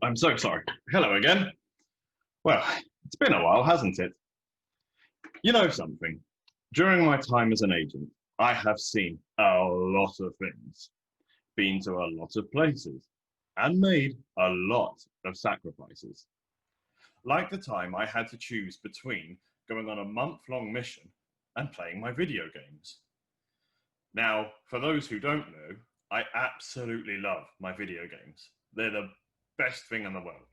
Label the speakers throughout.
Speaker 1: I'm so sorry. Hello again. Well, it's been a while, hasn't it? You know something? During my time as an agent, I have seen a lot of things, been to a lot of places, and made a lot of sacrifices. Like the time I had to choose between going on a month-long mission and playing my video games. Now, for those who don't know, I absolutely love my video games. They're the best thing in the world.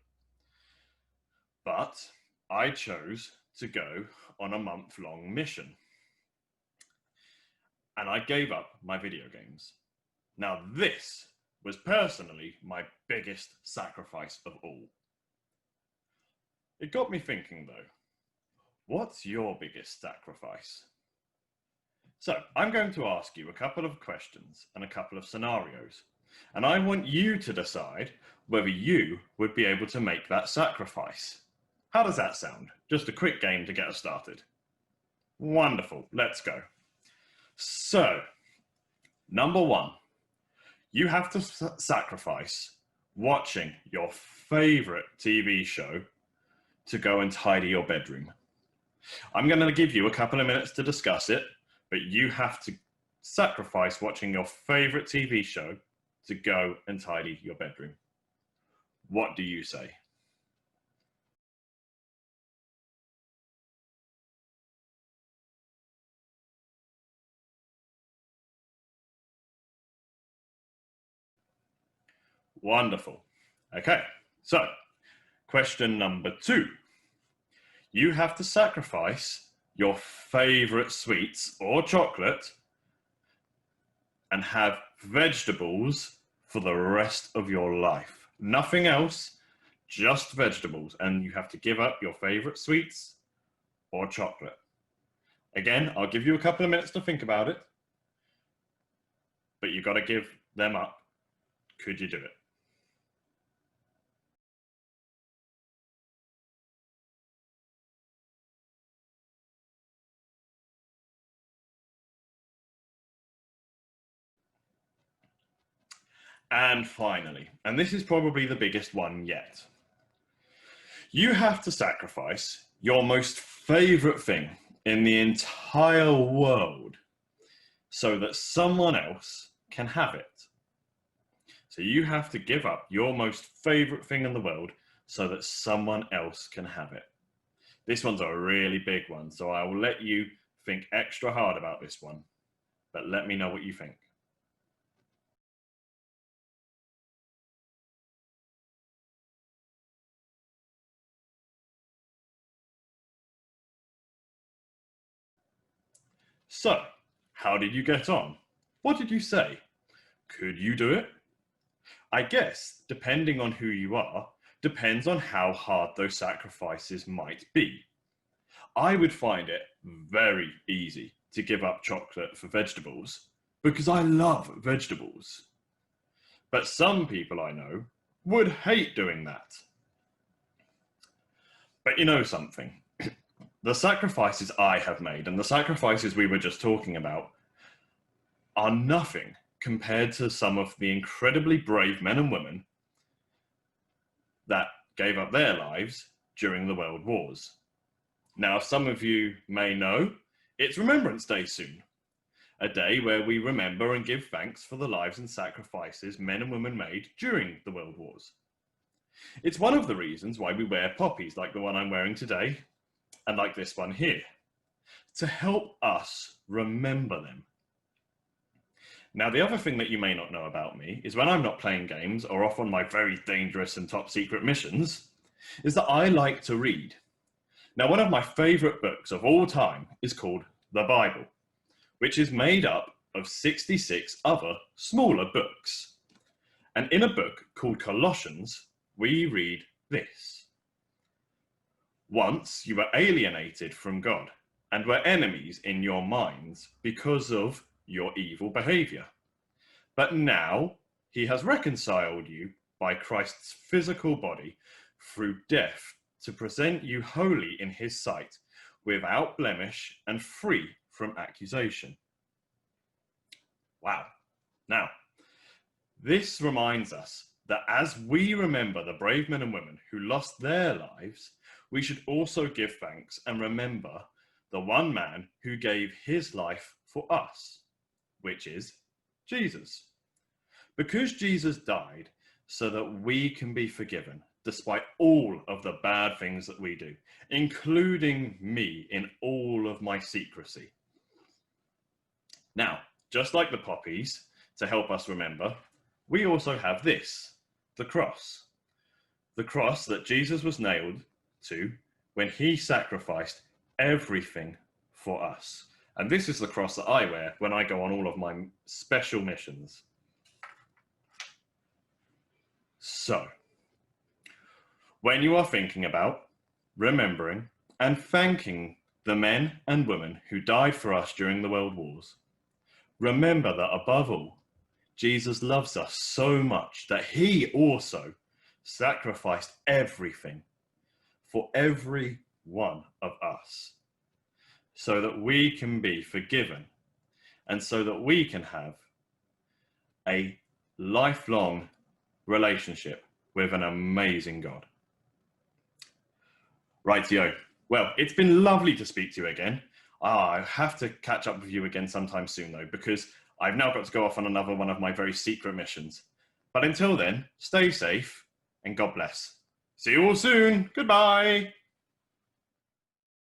Speaker 1: But I chose to go on a month-long mission. And I gave up my video games. Now this was personally my biggest sacrifice of all. It got me thinking though, what's your biggest sacrifice? So I'm going to ask you a couple of questions and a couple of scenarios. And I want you to decide whether you would be able to make that sacrifice. How does that sound? Just a quick game to get us started. Wonderful, let's go. So, number one, you have to sacrifice watching your favorite TV show to go and tidy your bedroom. I'm going to give you a couple of minutes to discuss it, but you have to sacrifice watching your favorite TV show to go and tidy your bedroom. What do you say? Wonderful. Okay, so question number two. You have to sacrifice your favorite sweets or chocolate and have vegetables for the rest of your life. Nothing else, just vegetables. And you have to give up your favorite sweets or chocolate. Again, I'll give you a couple of minutes to think about it, but you've got to give them up. Could you do it? And finally, and this is probably the biggest one yet, you have to sacrifice your most favorite thing in the entire world so that someone else can have it. So you have to give up your most favorite thing in the world so that someone else can have it. This one's a really big one, so I will let you think extra hard about this one, but let me know what you think. So, how did you get on? What did you say? Could you do it? I guess, depending on who you are, depends on how hard those sacrifices might be. I would find it very easy to give up chocolate for vegetables because I love vegetables. But some people I know would hate doing that. But you know something? The sacrifices I have made and the sacrifices we were just talking about are nothing compared to some of the incredibly brave men and women that gave up their lives during the World Wars. Now, some of you may know, it's Remembrance Day soon, a day where we remember and give thanks for the lives and sacrifices men and women made during the World Wars. It's one of the reasons why we wear poppies like the one I'm wearing today, and like this one here, to help us remember them. Now, the other thing that you may not know about me is when I'm not playing games or off on my very dangerous and top secret missions, is that I like to read. Now, one of my favorite books of all time is called the Bible, which is made up of 66 other smaller books. And in a book called Colossians, we read this. Once you were alienated from God and were enemies in your minds because of your evil behavior. But now he has reconciled you by Christ's physical body through death to present you holy in his sight, without blemish and free from accusation. Wow. Now, this reminds us that as we remember the brave men and women who lost their lives, we should also give thanks and remember the one man who gave his life for us, which is Jesus. Because Jesus died so that we can be forgiven, despite all of the bad things that we do, including me in all of my secrecy. Now, just like the poppies, to help us remember, we also have this, the cross. The cross that Jesus was nailed to when he sacrificed everything for us. And this is the cross that I wear when I go on all of my special missions. So, when you are thinking about, remembering, and thanking the men and women who died for us during the world wars, remember that above all, Jesus loves us so much that he also sacrificed everything for every one of us so that we can be forgiven and so that we can have a lifelong relationship with an amazing God. Rightio. Well, it's been lovely to speak to you again. I have to catch up with you again sometime soon, though, because I've now got to go off on another one of my very secret missions. But until then, stay safe and God bless. See you all soon. Goodbye.